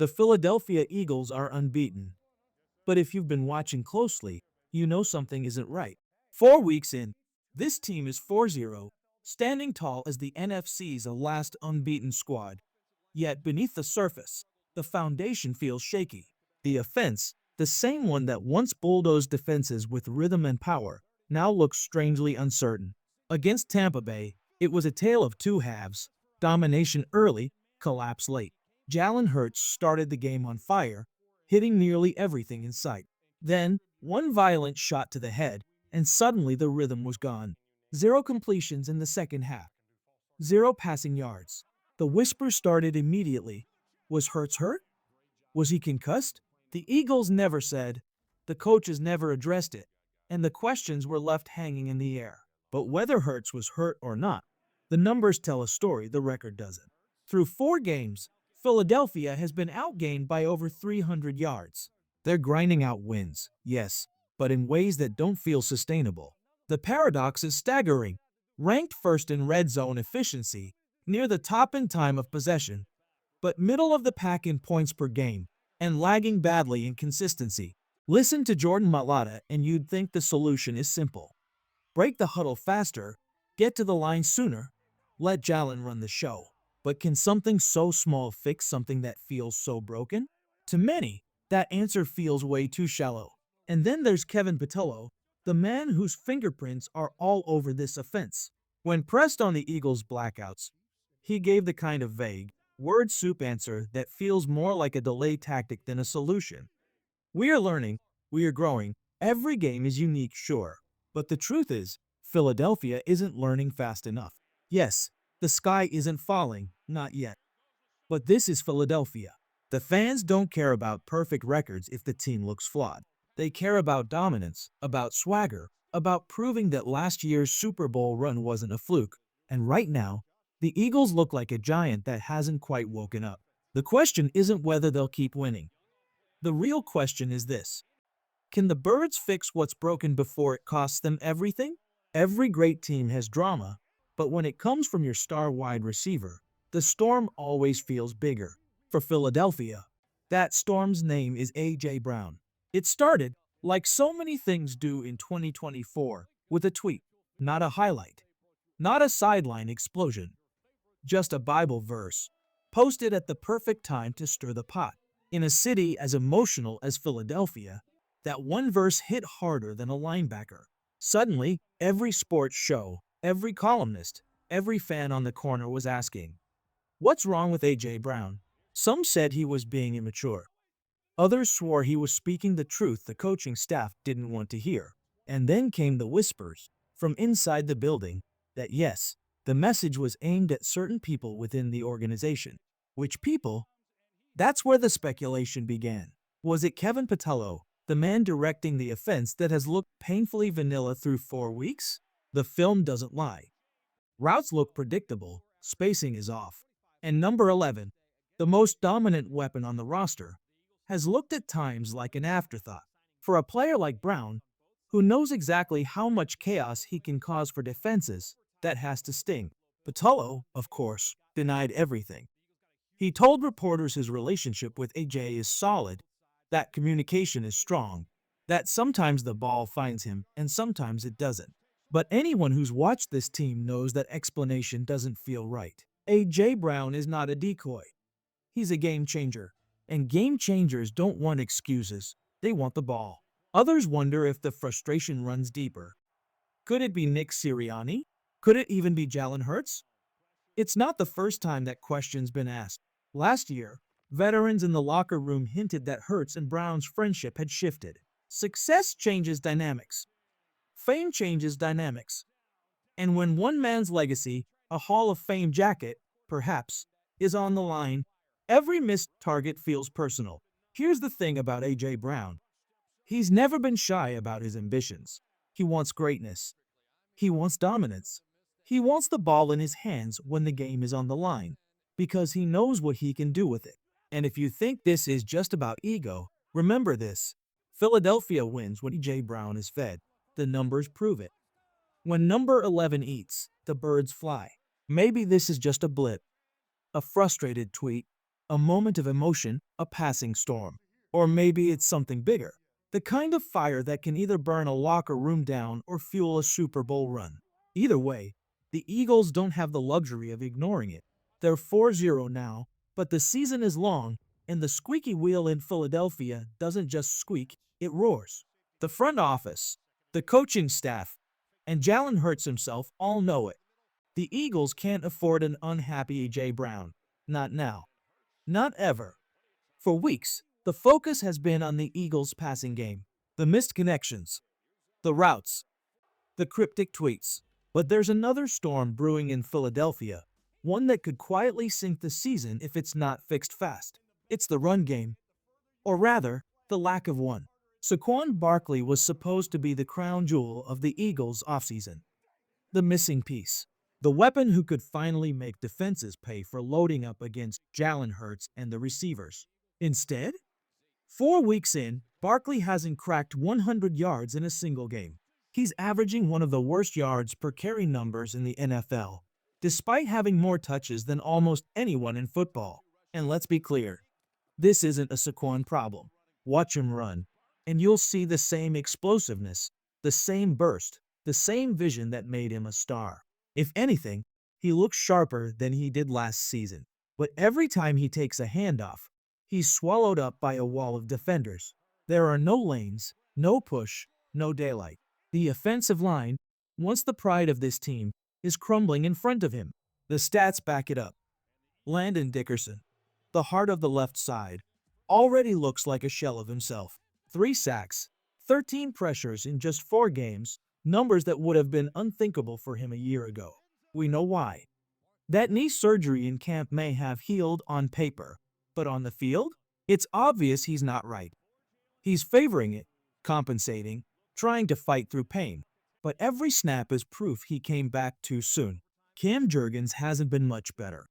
The Philadelphia Eagles are unbeaten. But if you've been watching closely, you know something isn't right. 4 weeks in, this team is 4-0, standing tall as the NFC's last unbeaten squad. Yet beneath the surface, the foundation feels shaky. The offense, the same one that once bulldozed defenses with rhythm and power, now looks strangely uncertain. Against Tampa Bay, it was a tale of two halves: domination early, collapse late. Jalen Hurts started the game on fire, hitting nearly everything in sight. Then, one violent shot to the head, and suddenly the rhythm was gone. Zero completions in the second half. Zero passing yards. The whisper started immediately. Was Hurts hurt? Was he concussed? The Eagles never said. The coaches never addressed it. And the questions were left hanging in the air. But whether Hurts was hurt or not, the numbers tell a story the record doesn't. Through 4 games, Philadelphia has been outgained by over 300 yards. They're grinding out wins, yes, but in ways that don't feel sustainable. The paradox is staggering. Ranked first in red zone efficiency, near the top in time of possession, but middle of the pack in points per game, and lagging badly in consistency. Listen to Jordan Mailata and you'd think the solution is simple. Break the huddle faster, get to the line sooner, let Jalen run the show. But can something so small fix something that feels so broken? To many, that answer feels way too shallow. And then there's Kevin Patullo, the man whose fingerprints are all over this offense. When pressed on the Eagles' blackouts, he gave the kind of vague, word soup answer that feels more like a delay tactic than a solution. We are learning, we are growing, every game is unique, sure. But the truth is, Philadelphia isn't learning fast enough. Yes, the sky isn't falling, not yet. But this is Philadelphia. The fans don't care about perfect records if the team looks flawed. They care about dominance, about swagger, about proving that last year's Super Bowl run wasn't a fluke. And right now, the Eagles look like a giant that hasn't quite woken up. The question isn't whether they'll keep winning. The real question is this: can the Birds fix what's broken before it costs them everything? Every great team has drama, but when it comes from your star wide receiver, the storm always feels bigger. For Philadelphia, that storm's name is A.J. Brown. It started, like so many things do in 2024, with a tweet, not a highlight, not a sideline explosion, just a Bible verse, posted at the perfect time to stir the pot. In a city as emotional as Philadelphia, that one verse hit harder than a linebacker. Suddenly, every sports show, every columnist, every fan on the corner was asking, what's wrong with A.J. Brown? Some said he was being immature. Others swore he was speaking the truth the coaching staff didn't want to hear. And then came the whispers from inside the building that yes, the message was aimed at certain people within the organization. Which people? That's where the speculation began. Was it Kevin Patullo, the man directing the offense that has looked painfully vanilla through 4 weeks? The film doesn't lie. Routes look predictable, spacing is off. And number 11, the most dominant weapon on the roster, has looked at times like an afterthought. For a player like Brown, who knows exactly how much chaos he can cause for defenses, that has to sting. Patullo, of course, denied everything. He told reporters his relationship with AJ is solid, that communication is strong, that sometimes the ball finds him and sometimes it doesn't. But anyone who's watched this team knows that explanation doesn't feel right. A.J. Brown is not a decoy. He's a game changer. And game changers don't want excuses. They want the ball. Others wonder if the frustration runs deeper. Could it be Nick Sirianni? Could it even be Jalen Hurts? It's not the first time that question's been asked. Last year, veterans in the locker room hinted that Hurts and Brown's friendship had shifted. Success changes dynamics. Fame changes dynamics. And when one man's legacy, a Hall of Fame jacket, perhaps, is on the line, every missed target feels personal. Here's the thing about A.J. Brown. He's never been shy about his ambitions. He wants greatness. He wants dominance. He wants the ball in his hands when the game is on the line, because he knows what he can do with it. And if you think this is just about ego, remember this. Philadelphia wins when A.J. Brown is fed. The numbers prove it. When number 11 eats, the birds fly. Maybe this is just a blip, a frustrated tweet, A moment of emotion, a passing storm. Or maybe it's something bigger. The kind of fire that can either burn a locker room down or fuel a Super Bowl run. Either way, the Eagles don't have the luxury of ignoring it. They're 4-0 now, but the season is long, and the squeaky wheel in Philadelphia doesn't just squeak, it roars. The front office, the coaching staff, and Jalen Hurts himself all know it. The Eagles can't afford an unhappy A.J. Brown. Not now. Not ever. For weeks, the focus has been on the Eagles' passing game. The missed connections, the routes, the cryptic tweets. But there's another storm brewing in Philadelphia, one that could quietly sink the season if it's not fixed fast. It's the run game, or rather, the lack of one. Saquon Barkley was supposed to be the crown jewel of the Eagles' offseason. The missing piece. The weapon who could finally make defenses pay for loading up against Jalen Hurts and the receivers. Instead, 4 weeks in, Barkley hasn't cracked 100 yards in a single game. He's averaging one of the worst yards per carry numbers in the NFL, despite having more touches than almost anyone in football. And let's be clear, this isn't a Saquon problem. Watch him run, and you'll see the same explosiveness, the same burst, the same vision that made him a star. If anything, he looks sharper than he did last season. But every time he takes a handoff, he's swallowed up by a wall of defenders. There are no lanes, no push, no daylight. The offensive line, once the pride of this team, is crumbling in front of him. The stats back it up. Landon Dickerson, the heart of the left side, already looks like a shell of himself. 3 sacks, 13 pressures in just 4 games, numbers that would have been unthinkable for him a year ago. We know why. That knee surgery in camp may have healed on paper, but on the field, it's obvious he's not right. He's favoring it, compensating, trying to fight through pain. But every snap is proof he came back too soon. Cam Jurgens hasn't been much better.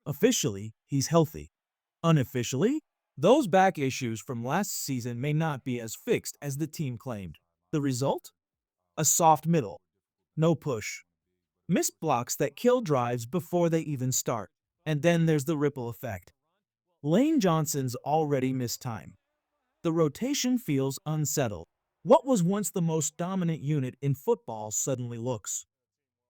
Officially, he's healthy. Unofficially, those back issues from last season may not be as fixed as the team claimed. The result? A soft middle. No push. Missed blocks that kill drives before they even start. And then there's the ripple effect. Lane Johnson's already missed time. The rotation feels unsettled. What was once the most dominant unit in football suddenly looks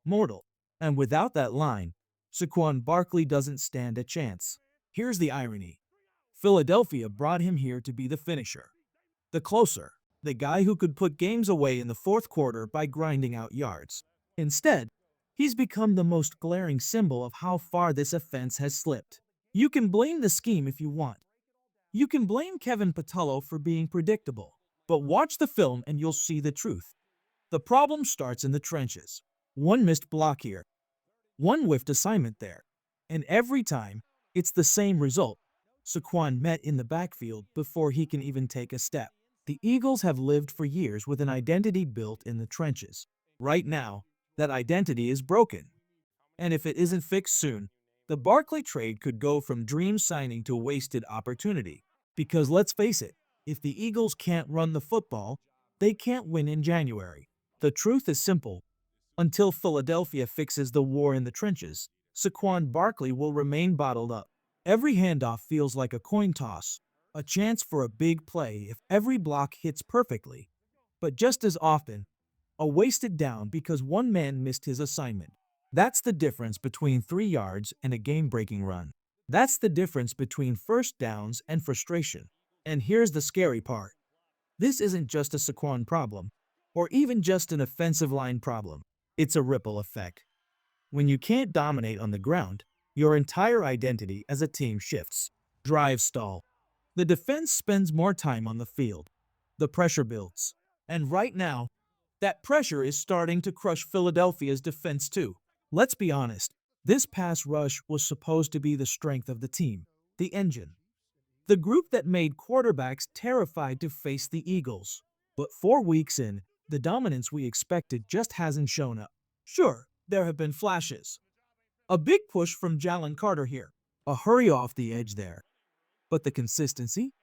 mortal. And without that line, Saquon Barkley doesn't stand a chance. Here's the irony. Philadelphia brought him here to be the finisher, the closer, the guy who could put games away in the fourth quarter by grinding out yards. Instead, he's become the most glaring symbol of how far this offense has slipped. You can blame the scheme if you want. You can blame Kevin Patullo for being predictable. But watch the film and you'll see the truth. The problem starts in the trenches. One missed block here, one whiffed assignment there. And every time, it's the same result. Saquon met in the backfield before he can even take a step. The Eagles have lived for years with an identity built in the trenches. Right now, that identity is broken. And if it isn't fixed soon, the Barkley trade could go from dream signing to wasted opportunity. Because let's face it, if the Eagles can't run the football, they can't win in January. The truth is simple. Until Philadelphia fixes the war in the trenches, Saquon Barkley will remain bottled up. Every handoff feels like a coin toss, a chance for a big play if every block hits perfectly. But just as often, a wasted down because one man missed his assignment. That's the difference between 3 yards and a game-breaking run. That's the difference between first downs and frustration. And here's the scary part. This isn't just a Saquon problem, or even just an offensive line problem. It's a ripple effect. When you can't dominate on the ground, your entire identity as a team shifts. Drives stall. The defense spends more time on the field. The pressure builds. And right now, that pressure is starting to crush Philadelphia's defense too. Let's be honest, this pass rush was supposed to be the strength of the team, the engine. The group that made quarterbacks terrified to face the Eagles. But 4 weeks in, the dominance we expected just hasn't shown up. Sure, there have been flashes. A big push from Jalen Carter here. A hurry off the edge there. But the consistency?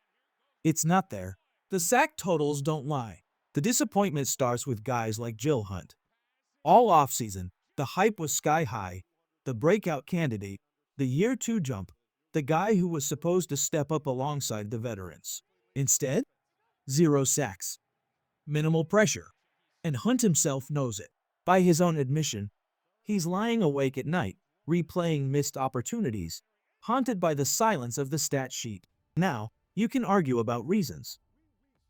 It's not there. The sack totals don't lie. The disappointment starts with guys like Jill Hunt. All offseason, the hype was sky high, the breakout candidate, the year 2 jump. the guy who was supposed to step up alongside the veterans. Instead, zero sacks, minimal pressure, and Hunt himself knows it. By his own admission, he's lying awake at night, replaying missed opportunities, haunted by the silence of the stat sheet. Now, you can argue about reasons.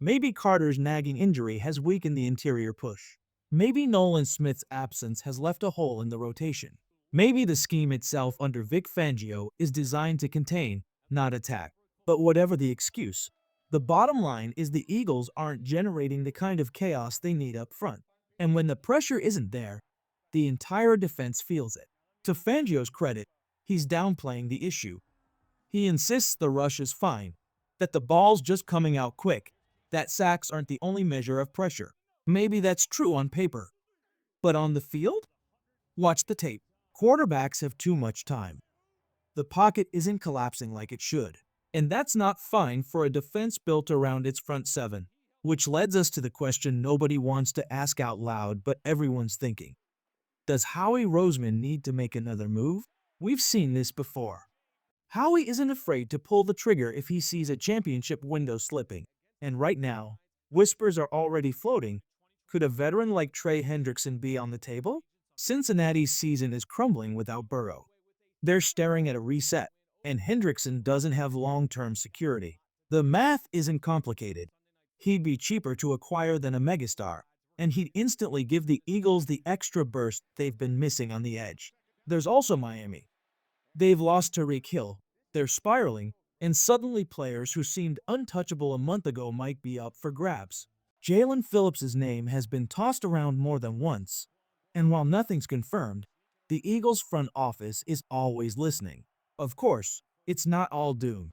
Maybe Carter's nagging injury has weakened the interior push. Maybe Nolan Smith's absence has left a hole in the rotation. Maybe the scheme itself under Vic Fangio is designed to contain, not attack. But whatever the excuse, the bottom line is the Eagles aren't generating the kind of chaos they need up front. And when the pressure isn't there, the entire defense feels it. To Fangio's credit, he's downplaying the issue. He insists the rush is fine, that the ball's just coming out quick, that sacks aren't the only measure of pressure. Maybe that's true on paper. But on the field? Watch the tape. Quarterbacks have too much time. The pocket isn't collapsing like it should. And that's not fine for a defense built around its front seven. Which leads us to the question nobody wants to ask out loud but everyone's thinking. Does Howie Roseman need to make another move? We've seen this before. Howie isn't afraid to pull the trigger if he sees a championship window slipping. And right now, whispers are already floating. Could a veteran like Trey Hendrickson be on the table? Cincinnati's season is crumbling without Burrow. They're staring at a reset, and Hendrickson doesn't have long-term security. The math isn't complicated. He'd be cheaper to acquire than a megastar, and he'd instantly give the Eagles the extra burst they've been missing on the edge. There's also Miami. They've lost Tyreek Hill, they're spiraling, and suddenly players who seemed untouchable a month ago might be up for grabs. Jalen Phillips' name has been tossed around more than once, and while nothing's confirmed, the Eagles' front office is always listening. Of course, it's not all doom.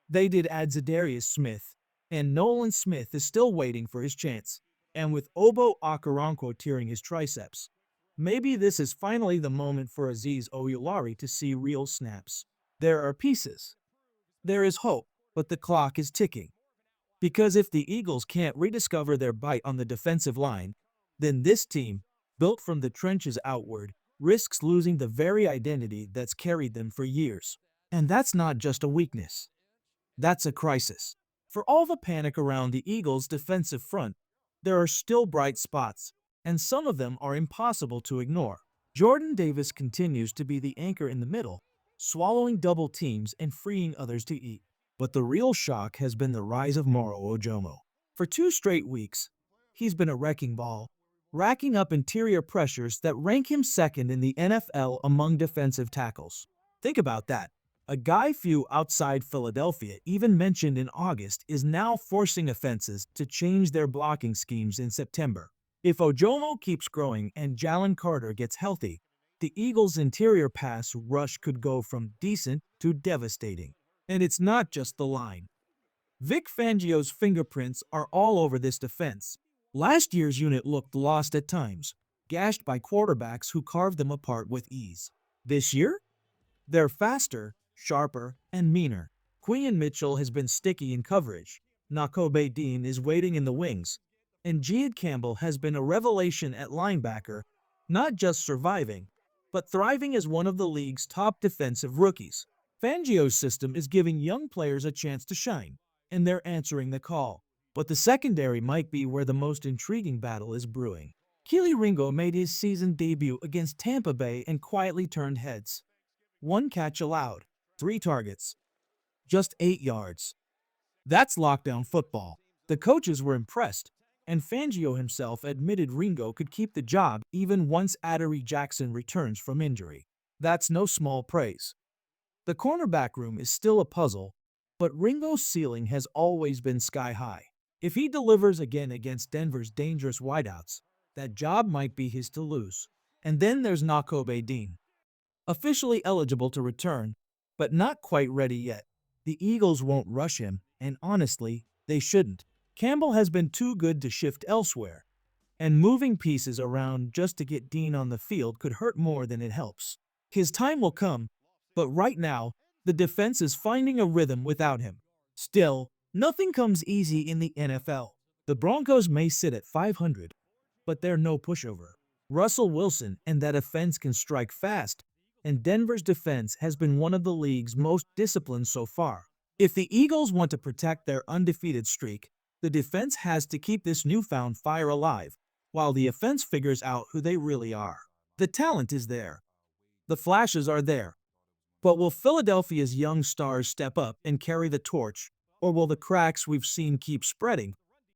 They did add Zadarius Smith, and Nolan Smith is still waiting for his chance. And with Obo Okoronkwo tearing his triceps, maybe this is finally the moment for Azeez Ojulari to see real snaps. There are pieces. There is hope, but the clock is ticking. Because if the Eagles can't rediscover their bite on the defensive line, then this team, built from the trenches outward, risks losing the very identity that's carried them for years. And that's not just a weakness. That's a crisis. For all the panic around the Eagles' defensive front, there are still bright spots, and some of them are impossible to ignore. Jordan Davis continues to be the anchor in the middle, swallowing double teams and freeing others to eat. But the real shock has been the rise of Moro. For 2 straight weeks, he's been a wrecking ball, racking up interior pressures that rank him second in the NFL among defensive tackles. Think about that. A guy few outside Philadelphia even mentioned in August is now forcing offenses to change their blocking schemes in September. If Ojomo keeps growing and Jalen Carter gets healthy, the Eagles' interior pass rush could go from decent to devastating. And it's not just the line. Vic Fangio's fingerprints are all over this defense. Last year's unit looked lost at times, gashed by quarterbacks who carved them apart with ease. This year, they're faster, sharper, and meaner. Quinn Mitchell has been sticky in coverage. Nakobe Dean is waiting in the wings. And Jihad Campbell has been a revelation at linebacker, not just surviving, but thriving as one of the league's top defensive rookies. Fangio's system is giving young players a chance to shine, and they're answering the call. But the secondary might be where the most intriguing battle is brewing. Keely Ringo made his season debut against Tampa Bay and quietly turned heads. 1 catch allowed, 3 targets, just 8 yards. That's lockdown football. The coaches were impressed, and Fangio himself admitted Ringo could keep the job even once Adoree Jackson returns from injury. That's no small praise. The cornerback room is still a puzzle, but Ringo's ceiling has always been sky high. If he delivers again against Denver's dangerous wideouts, that job might be his to lose. And then there's Nakobe Dean, officially eligible to return, but not quite ready yet. The Eagles won't rush him, and honestly, they shouldn't. Campbell has been too good to shift elsewhere, and moving pieces around just to get Dean on the field could hurt more than it helps. His time will come, but right now, the defense is finding a rhythm without him. Still, nothing comes easy in the NFL. The Broncos may sit at 500, but they're no pushover. Russell Wilson and that offense can strike fast, and Denver's defense has been one of the league's most disciplined so far. If the Eagles want to protect their undefeated streak, the defense has to keep this newfound fire alive, while the offense figures out who they really are. The talent is there. The flashes are there. But will Philadelphia's young stars step up and carry the torch, or will the cracks we've seen keep spreading